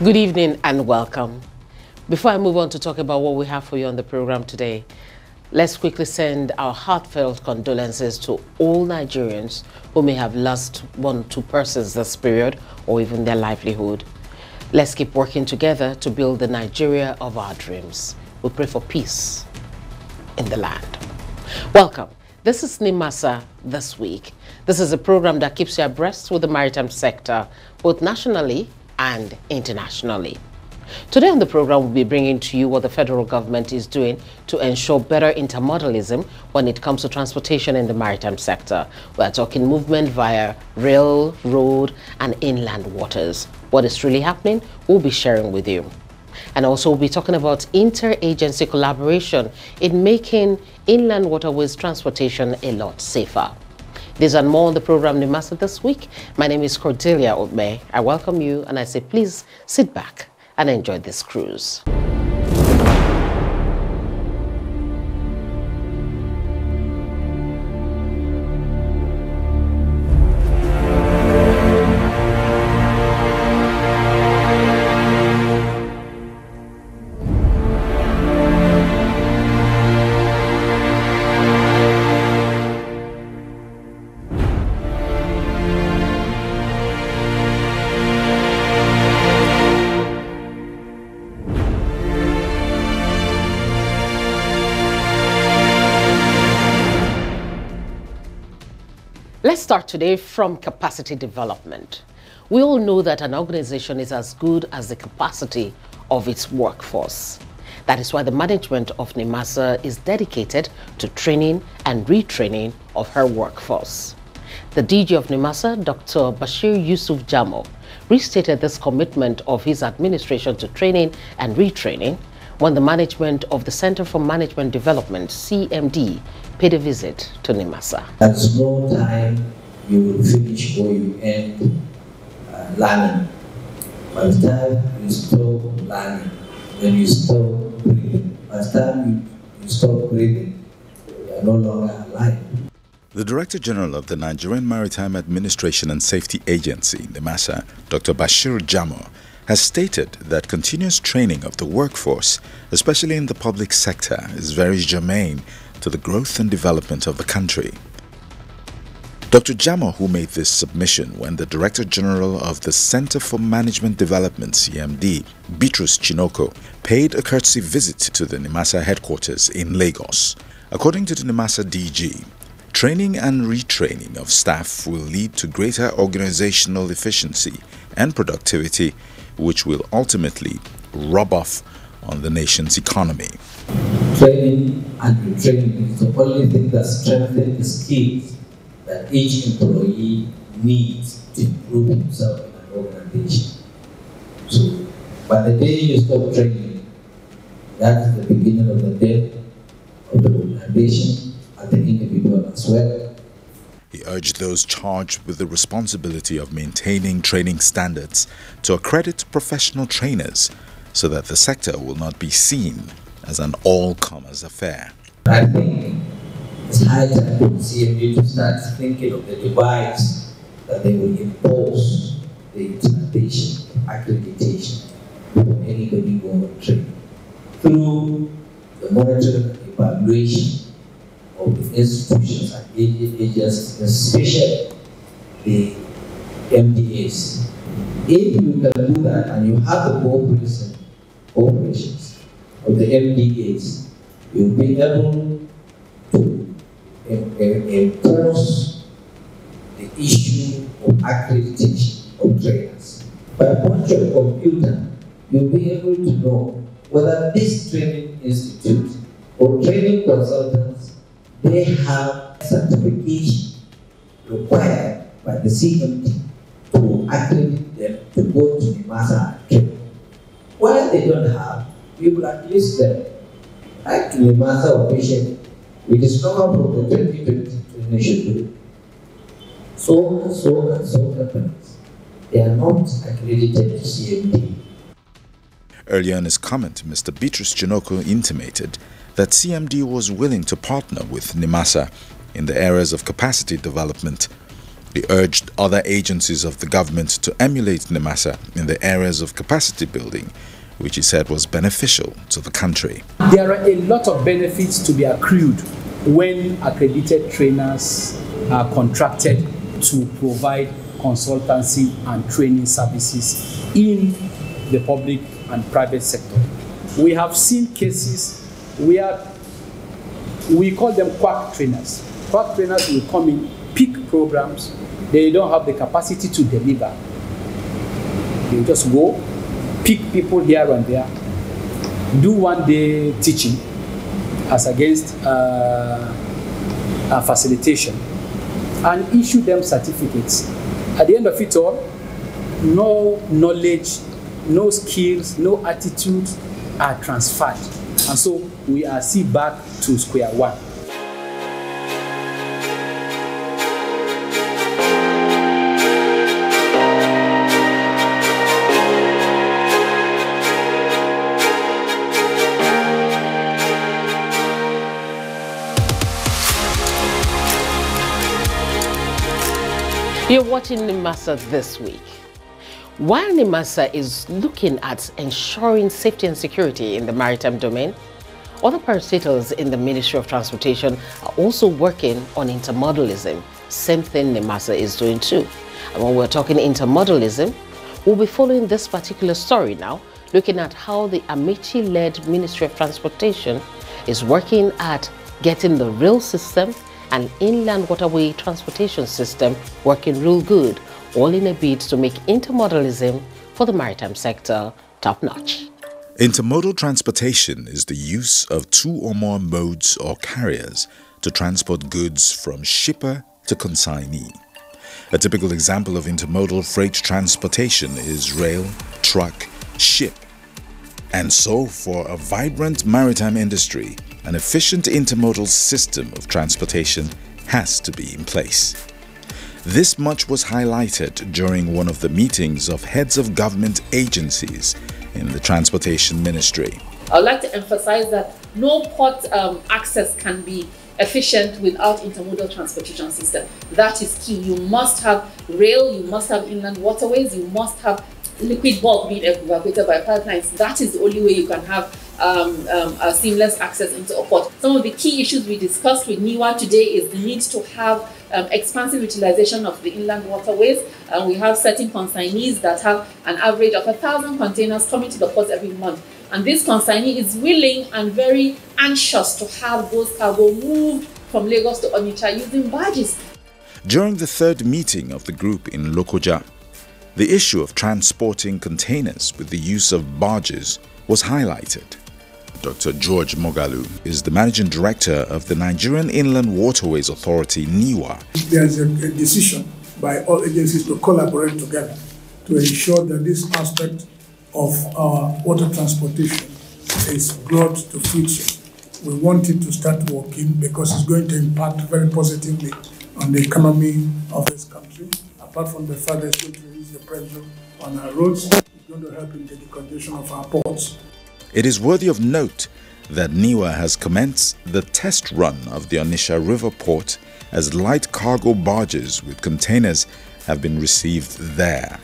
Good evening and welcome. Before I move on to talk about what we have for you on the program today, let's quickly send our heartfelt condolences to all Nigerians who may have lost one or two persons this period or even their livelihood. Let's keep working together to build the Nigeria of our dreams. We pray for peace in the land. Welcome. This is NIMASA This Week. This is a program that keeps you abreast with the maritime sector, both nationally and internationally. Today on the program, we'll be bringing to you what the federal government is doing to ensure better intermodalism when it comes to transportation in the maritime sector. We're talking movement via rail, road, and inland waters. What is really happening, we'll be sharing with you. And also we'll be talking about interagency collaboration in making inland waterways transportation a lot safer. These and more on the program NIMASA This Week. My name is Cordelia Obme. I welcome you and I say please sit back and enjoy this cruise. Let's start today from capacity development. We all know that an organization is as good as the capacity of its workforce. That is why the management of NIMASA is dedicated to training and retraining of her workforce. The DG of NIMASA, Dr. Bashir Yusuf Jamo, restated this commitment of his administration to training and retraining when the management of the Center for Management Development, CMD, paid a visit to NIMASA. At no time you will finish or you end learning. By the time you stop learning, when you stop breathing, by the time you stop breathing, you are no longer alive. The Director General of the Nigerian Maritime Administration and Safety Agency, NIMASA, Dr. Bashir Jamo, has stated that continuous training of the workforce, especially in the public sector, is very germane to the growth and development of the country. Dr. Jamo, who made this submission when the Director General of the Center for Management Development, CMD, Bitrus Chinoko, paid a courtesy visit to the NIMASA headquarters in Lagos. According to the NIMASA DG, training and retraining of staff will lead to greater organizational efficiency and productivity, which will ultimately rub off on the nation's economy. Training and retraining is the only thing that strengthens the skills that each employee needs to improve himself in an organization. So, by the day you stop training, that is the beginning of the death of the organization and the individual as well. He urged those charged with the responsibility of maintaining training standards to accredit professional trainers so that the sector will not be seen as an all-comers affair. I think it's high time for the CMD to start thinking of the device that they will impose the implementation of accreditation for anybody who will train through the monitoring and evaluation of the institutions and agencies, especially the MDAs. If you can do that and you have the operations of the MDAs, you'll be able to enforce the issue of accreditation of trainers. By point of computer, you'll be able to know whether this training institute or training consultants, they have certification required by the CMD to accredit them to go to NIMASA and train. Where they don't have, we will at least them. Like NIMASA officially, we discover from the 2020 initiative, so and so companies, they are not accredited to CMD. Earlier in his comment, Mr. Bitrus Chinoko intimated that CMD was willing to partner with NIMASA in the areas of capacity development He urged other agencies of the government to emulate NIMASA in the areas of capacity building, which he said was beneficial to the country. There are a lot of benefits to be accrued when accredited trainers are contracted to provide consultancy and training services in the public and private sector. We have seen cases where we call them quack trainers. Quack trainers will come in, pick programs, they don't have the capacity to deliver. They just go, pick people here and there, do one-day teaching as against facilitation, and issue them certificates. At the end of it all, no knowledge, no skills, no attitude are transferred. And so we are back to square one. You're watching NIMASA This Week. While NIMASA is looking at ensuring safety and security in the maritime domain, other parastatals in the Ministry of Transportation are also working on intermodalism. Same thing NIMASA is doing too. And when we're talking intermodalism, we'll be following this particular story now, looking at how the Amechi-led Ministry of Transportation is working at getting the rail system and inland waterway transportation system working real good, all in a bid to make intermodalism for the maritime sector top-notch. Intermodal transportation is the use of two or more modes or carriers to transport goods from shipper to consignee. A typical example of intermodal freight transportation is rail, truck, ship. And so, for a vibrant maritime industry, an efficient intermodal system of transportation has to be in place. This much was highlighted during one of the meetings of heads of government agencies in the Transportation Ministry. I would like to emphasize that no port access can be efficient without intermodal transportation system. That is key. You must have rail, you must have inland waterways, you must have liquid bulk being evacuated by pipelines. That is the only way you can have a seamless access into a port. Some of the key issues we discussed with NIWA today is the need to have expansive utilization of the inland waterways. We have certain consignees that have an average of 1,000 containers coming to the port every month. And this consignee is willing and very anxious to have those cargo moved from Lagos to Onitsha using barges. During the third meeting of the group in Lokoja, the issue of transporting containers with the use of barges was highlighted. Dr. George Mogalu is the Managing Director of the Nigerian Inland Waterways Authority, NIWA. There's a decision by all agencies to collaborate together to ensure that this aspect of our water transportation is brought to fruition. We want it to start working because it's going to impact very positively on the economy of this country. Apart from the fact that it's going to reduce the pressure on our roads, it's going to help in the decongestion of our ports. It is worthy of note that NIWA has commenced the test run of the Onitsha River Port as light cargo barges with containers have been received there.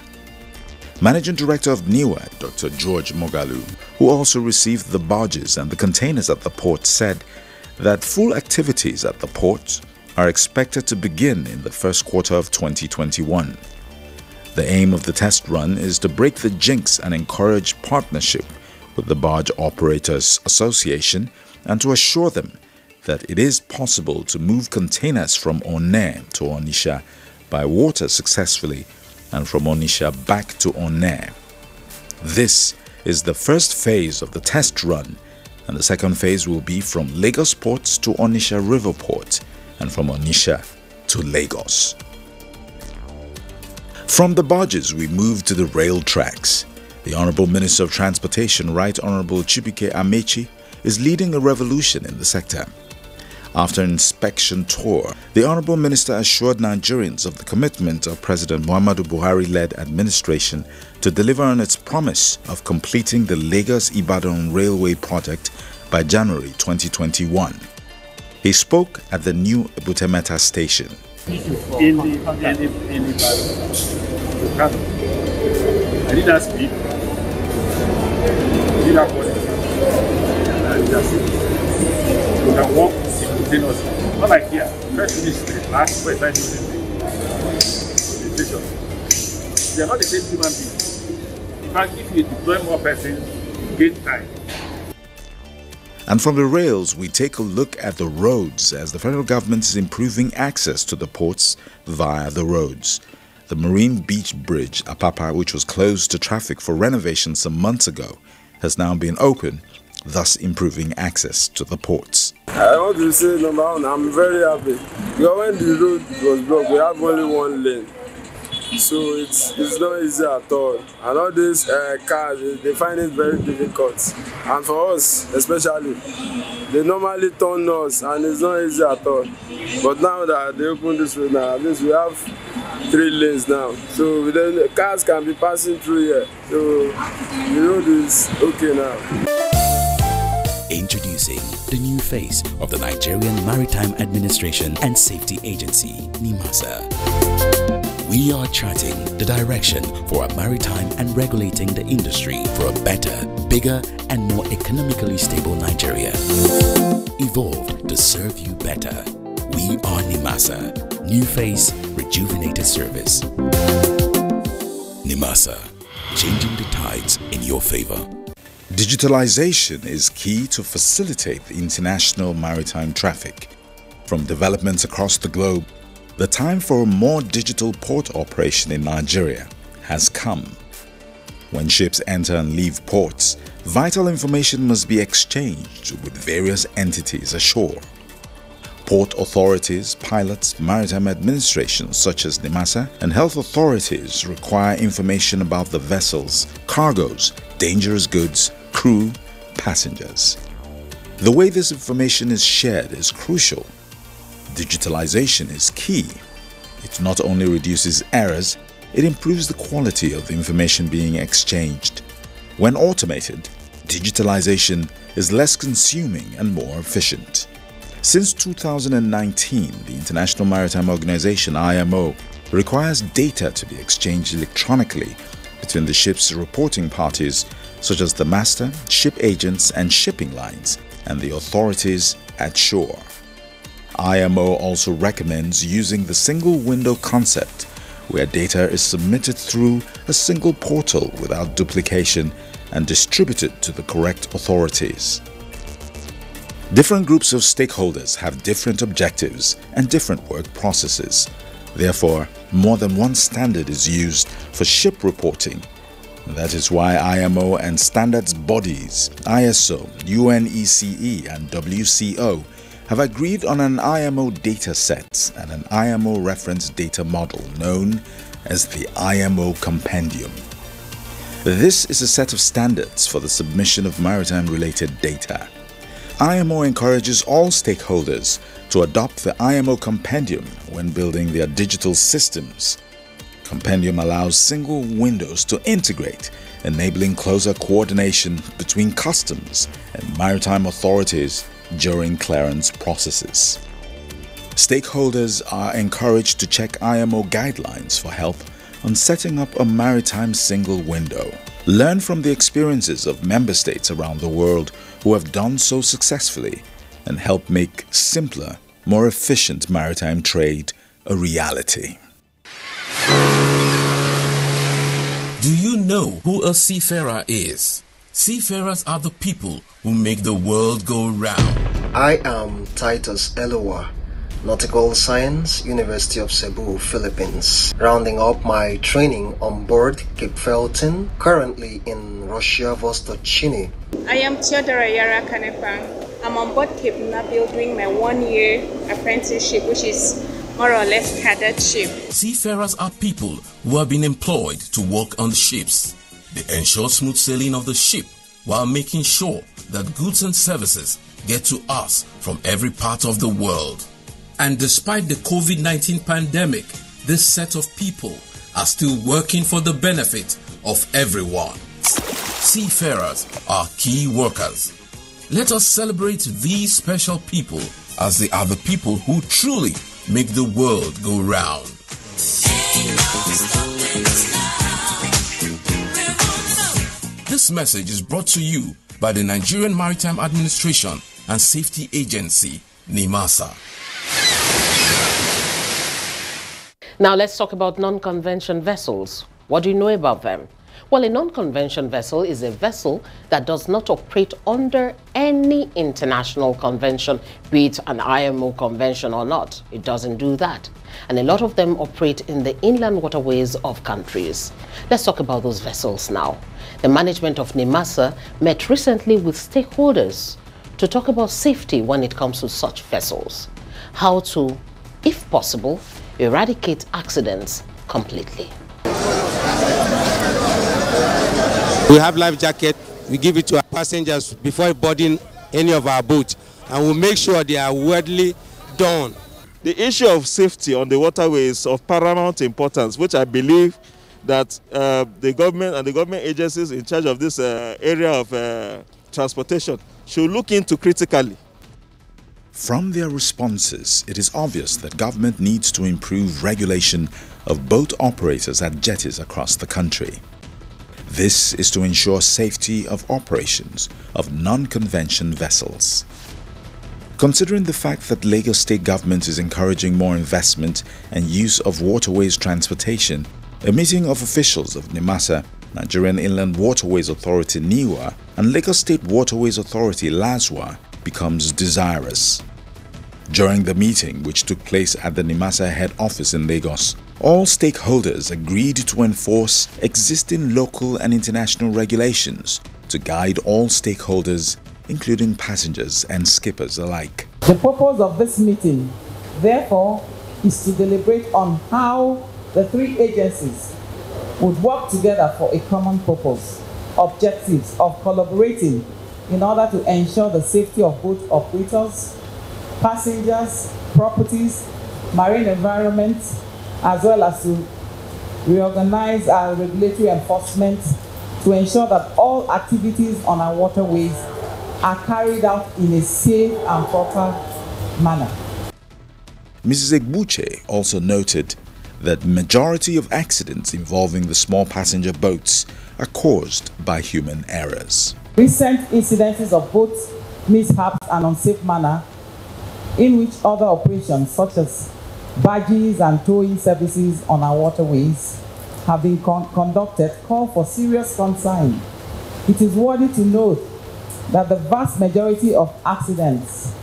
Managing Director of NIWA, Dr. George Mogalu, who also received the barges and the containers at the port, said that full activities at the port are expected to begin in the first quarter of 2021. The aim of the test run is to break the jinx and encourage partnership with the Barge Operators Association and to assure them that it is possible to move containers from Onne to Onitsha by water successfully and from Onitsha back to Onne. This is the first phase of the test run, and the second phase will be from Lagos Port to Onitsha River Port and from Onitsha to Lagos. From the barges, we move to the rail tracks. The Honorable Minister of Transportation, Right Honorable Chibuike Amechi, is leading a revolution in the sector. After an inspection tour, the Honorable Minister assured Nigerians of the commitment of President Muhammadu Buhari-led administration to deliver on its promise of completing the Lagos-Ibadan Railway project by January 2021. He spoke at the new Ebutemeta station. in the I did that speed. I did that quality. And that's it. You can walk simultaneously. Not like here. First finish the last 45 minutes. They are not the same human beings. In fact, if you deploy more persons, you gain time. And from the rails, we take a look at the roads as the federal government is improving access to the ports via the roads. The Marine Beach Bridge, Apapa, which was closed to traffic for renovation some months ago, has now been open, thus improving access to the ports. I want to say, number one, I'm very happy. Because when the road was blocked, we have only one lane. So it's not easy at all. And all these cars, they find it very difficult. And for us, especially, they normally turn us and it's not easy at all. But now that they open this road now, at least we have 3 lanes now. So then the cars can be passing through here. So the road is okay now. Introducing the new face of the Nigerian Maritime Administration and Safety Agency, NIMASA. We are charting the direction for our maritime and regulating the industry for a better, bigger, and more economically stable Nigeria. Evolved to serve you better. We are NIMASA. New face, rejuvenated service. NIMASA. Changing the tides in your favor. Digitalization is key to facilitate the international maritime traffic. From developments across the globe, the time for a more digital port operation in Nigeria has come. When ships enter and leave ports, vital information must be exchanged with various entities ashore. Port authorities, pilots, maritime administrations such as NIMASA, and health authorities require information about the vessels, cargoes, dangerous goods, crew, passengers. The way this information is shared is crucial. Digitalization is key. It not only reduces errors, it improves the quality of the information being exchanged. When automated, digitalization is less consuming and more efficient. Since 2019, the International Maritime Organization (IMO) requires data to be exchanged electronically between the ship's reporting parties such as the master, ship agents and shipping lines, and the authorities at shore. IMO also recommends using the single window concept, where data is submitted through a single portal without duplication and distributed to the correct authorities. Different groups of stakeholders have different objectives and different work processes. Therefore, more than one standard is used for ship reporting. That is why IMO and standards bodies ISO, UNECE and WCO have agreed on an IMO data set and an IMO reference data model known as the IMO Compendium. This is a set of standards for the submission of maritime-related data. IMO encourages all stakeholders to adopt the IMO Compendium when building their digital systems. Compendium allows single windows to integrate, enabling closer coordination between customs and maritime authorities during clearance processes. Stakeholders are encouraged to check IMO guidelines for help on setting up a maritime single window. Learn from the experiences of member states around the world who have done so successfully and help make simpler, more efficient maritime trade a reality. Do you know who a seafarer is? Seafarers are the people who make the world go round. I am Titus Elowa, Nautical Science, University of Cebu, Philippines. Rounding up my training on board Cape Felton, currently in Russia, Vostochny. I am Theodora Yara Kanepang. I'm on board Cape Nabil doing my 1-year apprenticeship, which is more or less cadetship. Seafarers are people who have been employed to work on the ships. They ensure smooth sailing of the ship while making sure that goods and services get to us from every part of the world. And despite the COVID-19 pandemic, this set of people are still working for the benefit of everyone. Seafarers are key workers. Let us celebrate these special people, as they are the people who truly make the world go round. This message is brought to you by the Nigerian Maritime Administration and Safety Agency, NIMASA. Now let's talk about non-convention vessels. What do you know about them? Well, a non-convention vessel is a vessel that does not operate under any international convention, be it an IMO convention or not. It doesn't do that. And a lot of them operate in the inland waterways of countries. Let's talk about those vessels now. The management of NIMASA met recently with stakeholders to talk about safety when it comes to such vessels. How to, if possible, eradicate accidents completely. We have life jacket. We give it to our passengers before boarding any of our boats, and we make sure they are widely done. The issue of safety on the waterway is of paramount importance, which I believe that the government and the government agencies in charge of this area of transportation should look into critically. From their responses, it is obvious that government needs to improve regulation of boat operators at jetties across the country. This is to ensure safety of operations of non-convention vessels. Considering the fact that Lagos State government is encouraging more investment and use of waterways transportation, a meeting of officials of NIMASA, Nigerian Inland Waterways Authority NIWA, and Lagos State Waterways Authority LASWA becomes desirous. During the meeting, which took place at the NIMASA head office in Lagos, all stakeholders agreed to enforce existing local and international regulations to guide all stakeholders, including passengers and skippers alike. The purpose of this meeting, therefore, is to deliberate on how the three agencies would work together for a common purpose, objectives of collaborating in order to ensure the safety of boat operators, passengers, properties, marine environment, as well as to reorganize our regulatory enforcement to ensure that all activities on our waterways are carried out in a safe and proper manner. Mrs. Egbuche also noted that the majority of accidents involving the small passenger boats are caused by human errors. Recent incidences of boat mishaps and unsafe manner in which other operations such as barges and towing services on our waterways have been conducted call for serious concern. It is worthy to note that the vast majority of accidents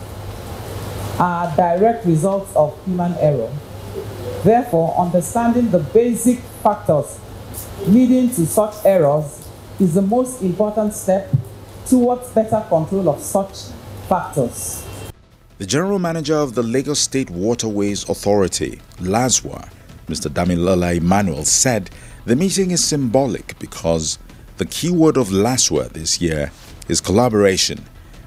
are direct results of human error. Therefore, understanding the basic factors leading to such errors is the most important step towards better control of such factors. The General Manager of the Lagos State Waterways Authority, LASWA, Mr. Damilola Emmanuel, said the meeting is symbolic because the keyword of LASWA this year is collaboration,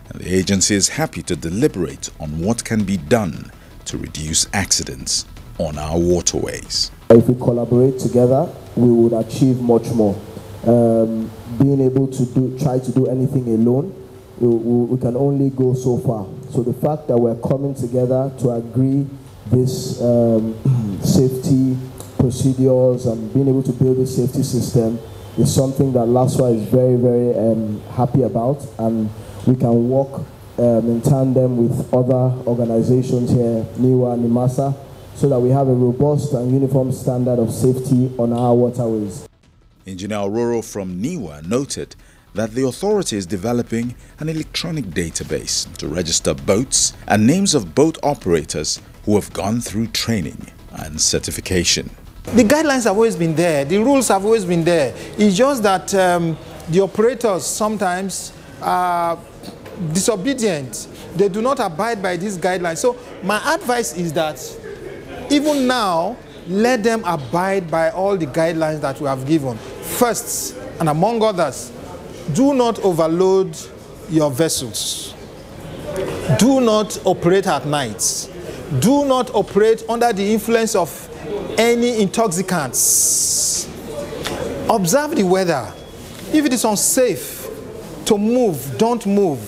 and the agency is happy to deliberate on what can be done to reduce accidents on our waterways. If we collaborate together, we would achieve much more. Being able to try to do anything alone, we can only go so far. So the fact that we're coming together to agree this safety procedures and being able to build a safety system is something that LASWA is very, very happy about, and we can work in tandem with other organizations here, NIWA and NIMASA, so that we have a robust and uniform standard of safety on our waterways. Engineer Ororo from NIWA noted that the authority is developing an electronic database to register boats and names of boat operators who have gone through training and certification. The guidelines have always been there, the rules have always been there. It's just that the operators sometimes are disobedient. They do not abide by these guidelines. So my advice is that even now, let them abide by all the guidelines that we have given. First, and among others, do not overload your vessels. Do not operate at night. Do not operate under the influence of any intoxicants. Observe the weather. If it is unsafe to move, don't move.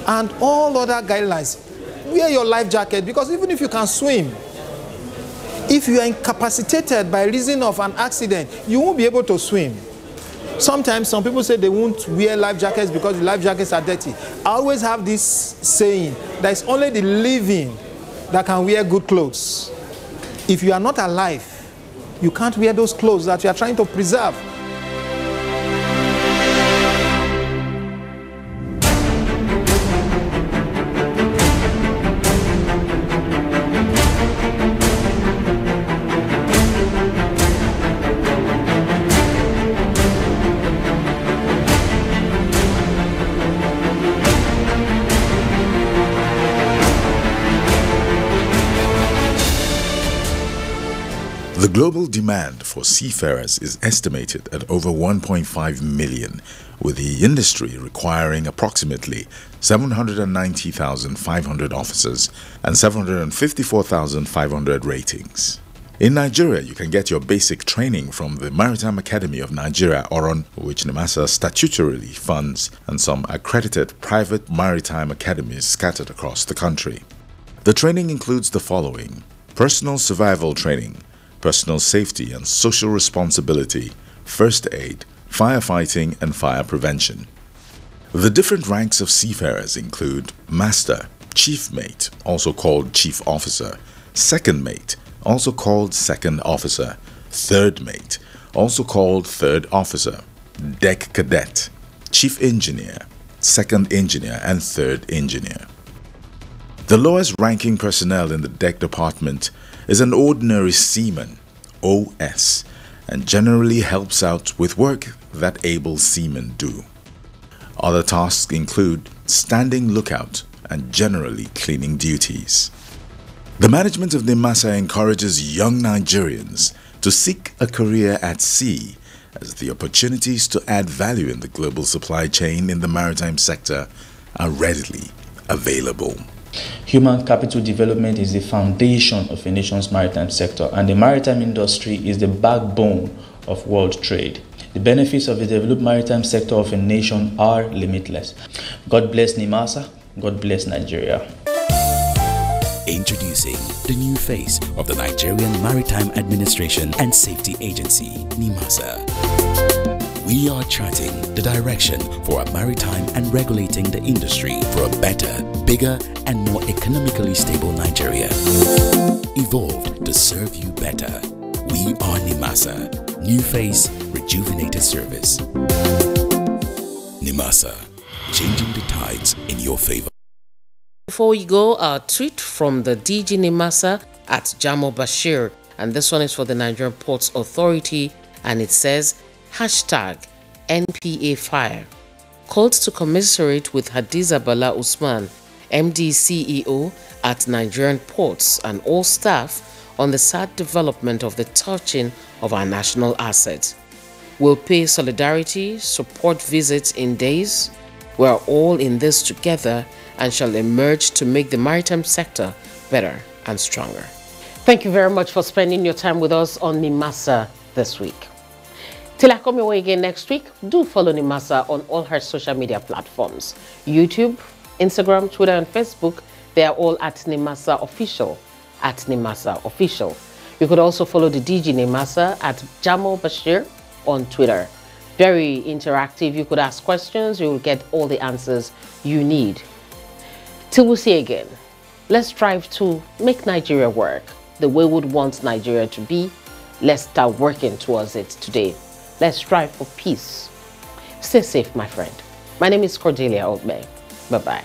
And all other guidelines. Wear your life jacket, because even if you can swim, If you are incapacitated by reason of an accident, you won't be able to swim. Sometimes some people say they won't wear life jackets because the life jackets are dirty. I always have this saying that it's only the living that can wear good clothes. If you are not alive, you can't wear those clothes that you are trying to preserve. The global demand for seafarers is estimated at over 1.5 million, with the industry requiring approximately 790,500 officers and 754,500 ratings. In Nigeria, you can get your basic training from the Maritime Academy of Nigeria, ORON, which NIMASA statutorily funds, and some accredited private maritime academies scattered across the country. The training includes the following: personal survival training, personal safety and social responsibility, first aid, firefighting and fire prevention. The different ranks of seafarers include master, chief mate, also called chief officer, second mate, also called second officer, third mate, also called third officer, deck cadet, chief engineer, second engineer and third engineer. The lowest ranking personnel in the deck department is an ordinary seaman, OS, and generally helps out with work that able seamen do. Other tasks include standing lookout and generally cleaning duties. The management of NIMASA encourages young Nigerians to seek a career at sea, as the opportunities to add value in the global supply chain in the maritime sector are readily available. Human capital development is the foundation of a nation's maritime sector, and the maritime industry is the backbone of world trade. The benefits of the developed maritime sector of a nation are limitless. God bless NIMASA, God bless Nigeria. Introducing the new face of the Nigerian Maritime Administration and Safety Agency, NIMASA. We are charting the direction for a maritime and regulating the industry for a better, bigger, and more economically stable Nigeria. Evolved to serve you better. We are NIMASA. New face, rejuvenated service. NIMASA, changing the tides in your favor. Before we go, a tweet from the DG NIMASA at Jamo Bashir, and this one is for the Nigerian Ports Authority, and it says, #NPA Fire. Called to commiserate with Hadiza Bala Usman, MD CEO at Nigerian Ports, and all staff on the sad development of the touching of our national assets. We'll pay solidarity, support visits in days. We're all in this together and shall emerge to make the maritime sector better and stronger. Thank you very much for spending your time with us on NIMASA this week. Till I come your way again next week, do follow NIMASA on all her social media platforms. YouTube, Instagram, Twitter, and Facebook. They are all at NIMASA Official, at NIMASA Official. You could also follow the DG NIMASA at Jamo Bashir on Twitter. Very interactive. You could ask questions. You will get all the answers you need. Till we see again, let's strive to make Nigeria work the way we would want Nigeria to be. Let's start working towards it today. Let's strive for peace. Stay safe, my friend. My name is Cordelia Ogbe. Bye-bye.